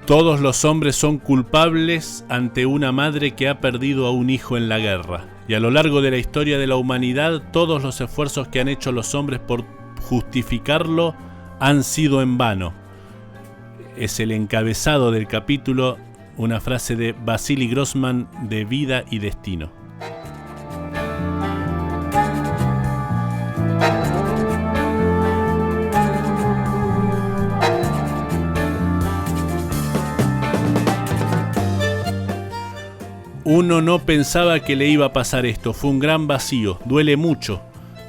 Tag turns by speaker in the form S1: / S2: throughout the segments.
S1: Todos los hombres son culpables ante una madre que ha perdido a un hijo en la guerra. Y a lo largo de la historia de la humanidad, todos los esfuerzos que han hecho los hombres por justificarlo han sido en vano. Es el encabezado del capítulo, una frase de Vasily Grossman de Vida y Destino. Uno no pensaba que le iba a pasar esto, fue un gran vacío, duele mucho,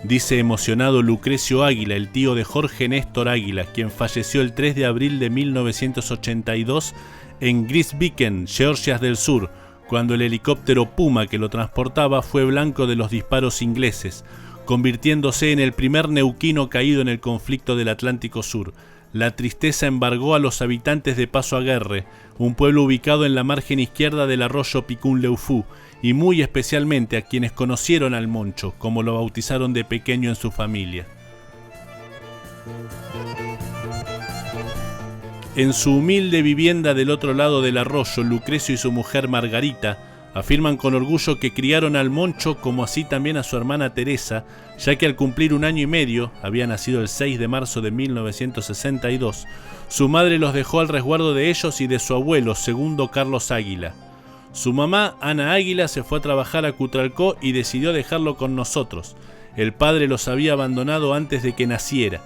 S1: dice emocionado Lucrecio Águila, el tío de Jorge Néstor Águila, quien falleció el 3 de abril de 1982 en Grisviken, Georgia del Sur, cuando el helicóptero Puma que lo transportaba fue blanco de los disparos ingleses, convirtiéndose en el primer neuquino caído en el conflicto del Atlántico Sur. La tristeza embargó a los habitantes de Paso Aguerre, un pueblo ubicado en la margen izquierda del arroyo Picún-Leufú, y muy especialmente a quienes conocieron al Moncho, como lo bautizaron de pequeño en su familia. En su humilde vivienda del otro lado del arroyo, Lucrecio y su mujer Margarita afirman con orgullo que criaron al Moncho como así también a su hermana Teresa, ya que al cumplir 1 año y medio, había nacido el 6 de marzo de 1962, su madre los dejó al resguardo de ellos y de su abuelo, segundo Carlos Águila. Su mamá, Ana Águila, se fue a trabajar a Cutralcó y decidió dejarlo con nosotros. El padre los había abandonado antes de que naciera.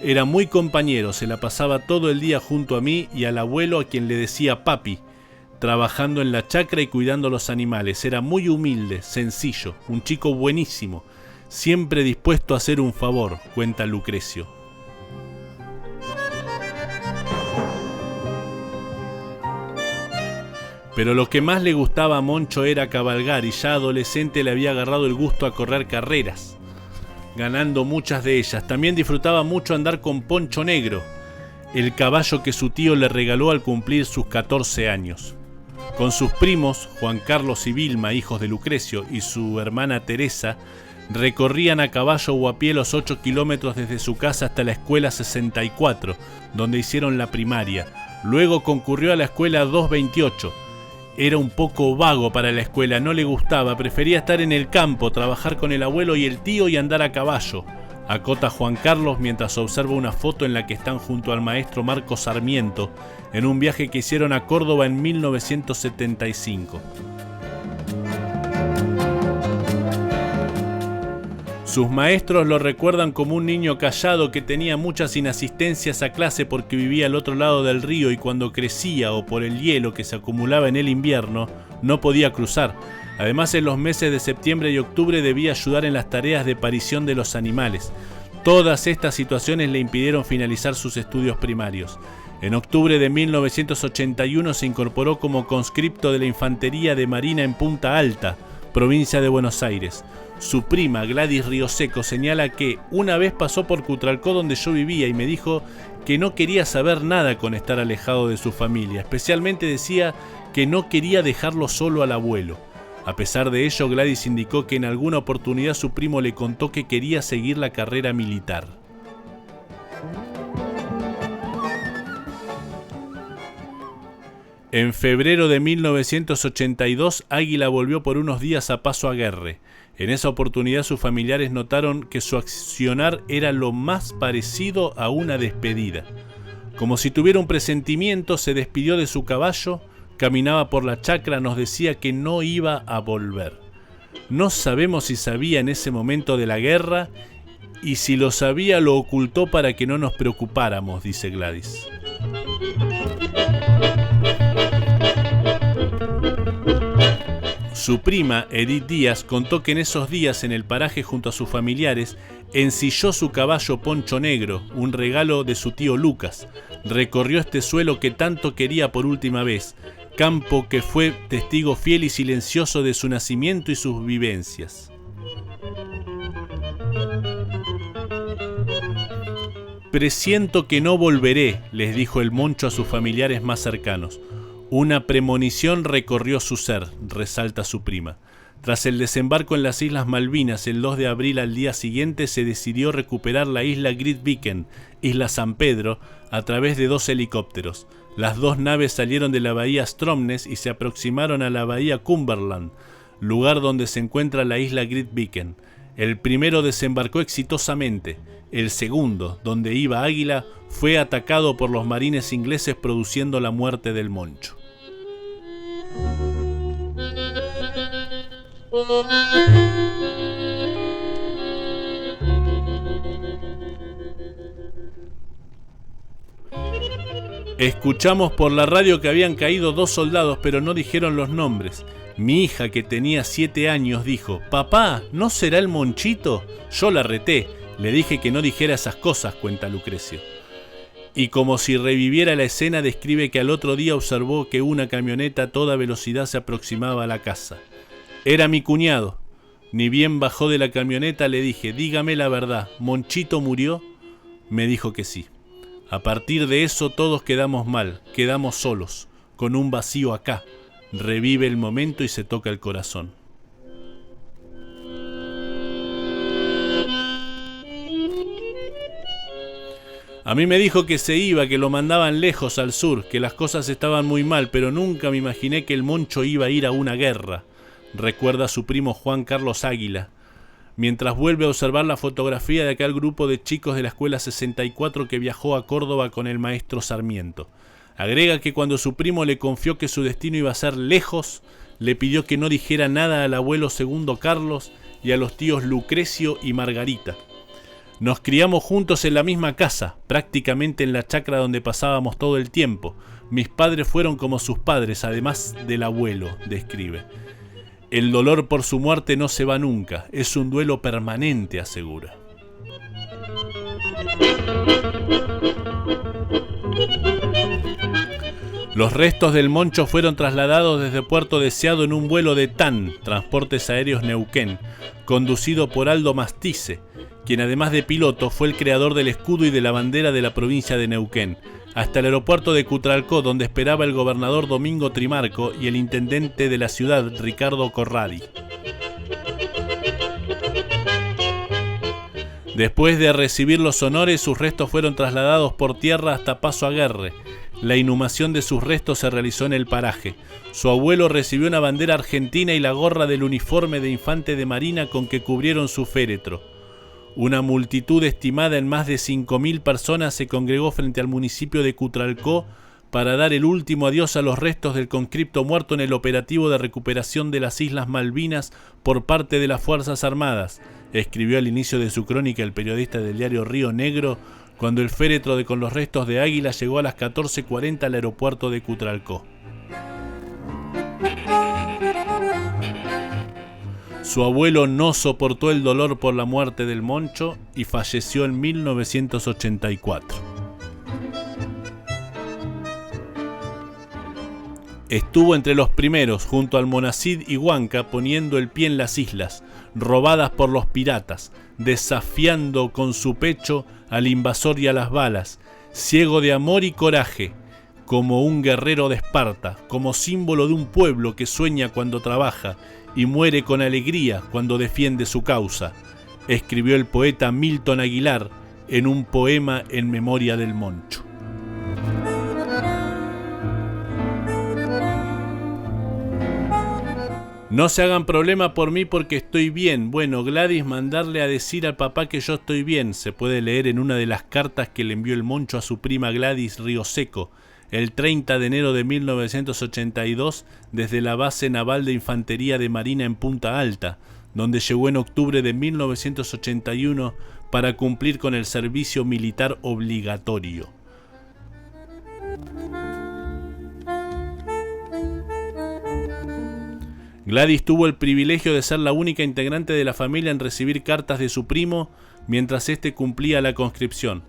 S1: Era muy compañero, se la pasaba todo el día junto a mí y al abuelo, a quien le decía papi, trabajando en la chacra y cuidando los animales. Era muy humilde, sencillo, un chico buenísimo, siempre dispuesto a hacer un favor, cuenta Lucrecio. Pero lo que más le gustaba a Moncho era cabalgar, y ya adolescente le había agarrado el gusto a correr carreras, ganando muchas de ellas. También disfrutaba mucho andar con Poncho Negro, el caballo que su tío le regaló al cumplir sus 14 años. Con sus primos, Juan Carlos y Vilma, hijos de Lucrecio, y su hermana Teresa, recorrían a caballo o a pie los 8 kilómetros desde su casa hasta la escuela 64, donde hicieron la primaria. Luego concurrió a la escuela 228. Era un poco vago para la escuela, no le gustaba, prefería estar en el campo, trabajar con el abuelo y el tío y andar a caballo, acota Juan Carlos mientras observa una foto en la que están junto al maestro Marco Sarmiento en un viaje que hicieron a Córdoba en 1975. Sus maestros lo recuerdan como un niño callado que tenía muchas inasistencias a clase porque vivía al otro lado del río y cuando crecía o por el hielo que se acumulaba en el invierno no podía cruzar. Además, en los meses de septiembre y octubre debía ayudar en las tareas de parición de los animales. Todas estas situaciones le impidieron finalizar sus estudios primarios. En octubre de 1981 se incorporó como conscripto de la Infantería de Marina en Punta Alta, provincia de Buenos Aires. Su prima, Gladys Rioseco, señala que una vez pasó por Cutralcó donde yo vivía y me dijo que no quería saber nada con estar alejado de su familia. Especialmente decía que no quería dejarlo solo al abuelo. A pesar de ello, Gladys indicó que en alguna oportunidad su primo le contó que quería seguir la carrera militar. En febrero de 1982, Águila volvió por unos días a Paso Aguerre. En esa oportunidad sus familiares notaron que su accionar era lo más parecido a una despedida. Como si tuviera un presentimiento, se despidió de su caballo, caminaba por la chacra, nos decía que no iba a volver. No sabemos si sabía en ese momento de la guerra y si lo sabía lo ocultó para que no nos preocupáramos, dice Gladys. Su prima, Edith Díaz, contó que en esos días en el paraje junto a sus familiares ensilló su caballo Poncho Negro, un regalo de su tío Lucas. Recorrió este suelo que tanto quería por última vez, campo que fue testigo fiel y silencioso de su nacimiento y sus vivencias. Presiento que no volveré, les dijo el Moncho a sus familiares más cercanos. Una premonición recorrió su ser, resalta su prima. Tras el desembarco en las Islas Malvinas el 2 de abril al día siguiente se decidió recuperar la isla Grytviken, Isla San Pedro, a través de 2 helicópteros. Las dos naves salieron de la bahía Stromness y se aproximaron a la bahía Cumberland, lugar donde se encuentra la isla Grytviken. El primero desembarcó exitosamente. El segundo, donde iba Águila, fue atacado por los marines ingleses, produciendo la muerte del Moncho. Escuchamos por la radio que habían caído 2 soldados, pero no dijeron los nombres. Mi hija, que tenía 7 años, dijo: «Papá, ¿no será el Monchito?». Yo la reté, le dije que no dijera esas cosas, cuenta Lucrecio. Y como si reviviera la escena, describe que al otro día observó que una camioneta a toda velocidad se aproximaba a la casa. Era mi cuñado. Ni bien bajó de la camioneta le dije: «Dígame la verdad, ¿Monchito murió?». Me dijo que sí. A partir de eso todos quedamos mal, quedamos solos, con un vacío acá. Revive el momento y se toca el corazón. A mí me dijo que se iba, que lo mandaban lejos al sur, que las cosas estaban muy mal, pero nunca me imaginé que el Moncho iba a ir a una guerra, recuerda su primo Juan Carlos Águila, mientras vuelve a observar la fotografía de aquel grupo de chicos de la escuela 64 que viajó a Córdoba con el maestro Sarmiento. Agrega que cuando su primo le confió que su destino iba a ser lejos, le pidió que no dijera nada al abuelo segundo Carlos y a los tíos Lucrecio y Margarita. Nos criamos juntos en la misma casa, prácticamente en la chacra donde pasábamos todo el tiempo. Mis padres fueron como sus padres, además del abuelo, describe. El dolor por su muerte no se va nunca, es un duelo permanente, asegura. Los restos del Moncho fueron trasladados desde Puerto Deseado en un vuelo de TAN, Transportes Aéreos Neuquén, conducido por Aldo Mastice, quien además de piloto fue el creador del escudo y de la bandera de la provincia de Neuquén, hasta el aeropuerto de Cutralcó, donde esperaba el gobernador Domingo Trimarco y el intendente de la ciudad, Ricardo Corradi. Después de recibir los honores, sus restos fueron trasladados por tierra hasta Paso Aguerre. La inhumación de sus restos se realizó en el paraje. Su abuelo recibió una bandera argentina y la gorra del uniforme de infante de marina con que cubrieron su féretro. Una multitud estimada en más de 5.000 personas se congregó frente al municipio de Cutralcó para dar el último adiós a los restos del conscripto muerto en el operativo de recuperación de las Islas Malvinas por parte de las Fuerzas Armadas, escribió al inicio de su crónica el periodista del diario Río Negro, cuando el féretro con los restos de Águila llegó a las 14:40 al aeropuerto de Cutralcó. Su abuelo no soportó el dolor por la muerte del Moncho y falleció en 1984. Estuvo entre los primeros, junto al Monacid y Huanca, poniendo el pie en las islas, robadas por los piratas, desafiando con su pecho al invasor y a las balas, ciego de amor y coraje, como un guerrero de Esparta, como símbolo de un pueblo que sueña cuando trabaja y muere con alegría cuando defiende su causa, escribió el poeta Milton Aguilar en un poema en memoria del Moncho. No se hagan problema por mí porque estoy bien. Bueno, Gladys, mandarle a decir al papá que yo estoy bien. Se puede leer en una de las cartas que le envió el Moncho a su prima Gladys Rioseco el 30 de enero de 1982 desde la base naval de infantería de Marina en Punta Alta, donde llegó en octubre de 1981 para cumplir con el servicio militar obligatorio. Gladys tuvo el privilegio de ser la única integrante de la familia en recibir cartas de su primo mientras éste cumplía la conscripción.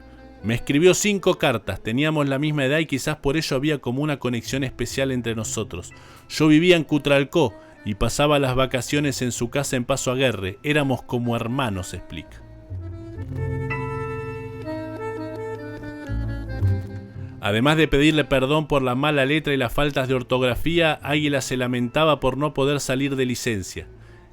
S1: Me escribió 5 cartas, teníamos la misma edad y quizás por ello había como una conexión especial entre nosotros. Yo vivía en Cutralcó y pasaba las vacaciones en su casa en Paso Aguerre, éramos como hermanos, explica. Además de pedirle perdón por la mala letra y las faltas de ortografía, Águila se lamentaba por no poder salir de licencia.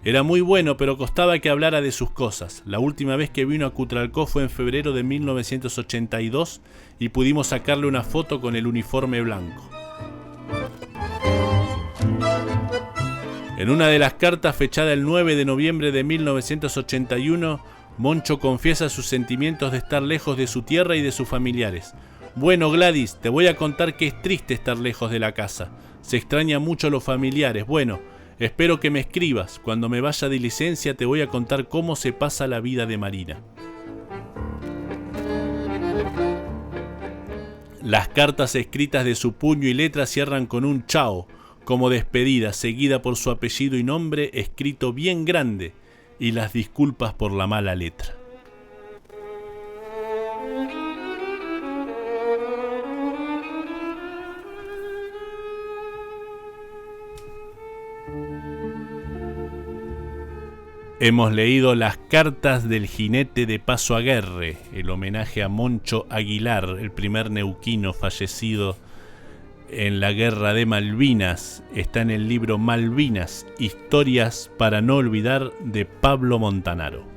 S1: Era muy bueno, pero costaba que hablara de sus cosas. La última vez que vino a Cutralcó fue en febrero de 1982 y pudimos sacarle una foto con el uniforme blanco. En una de las cartas fechada el 9 de noviembre de 1981, Moncho confiesa sus sentimientos de estar lejos de su tierra y de sus familiares. Bueno, Gladys, te voy a contar que es triste estar lejos de la casa. Se extraña mucho a los familiares. Bueno, espero que me escribas. Cuando me vaya de licencia te voy a contar cómo se pasa la vida de Marina. Las cartas escritas de su puño y letra cierran con un chao, como despedida, seguida por su apellido y nombre escrito bien grande, y las disculpas por la mala letra. Hemos leído Las cartas del jinete de Paso Aguerre, el homenaje a Moncho Aguilar, el primer neuquino fallecido en la guerra de Malvinas. Está en el libro Malvinas, Historias para no olvidar, de Pablo Montanaro.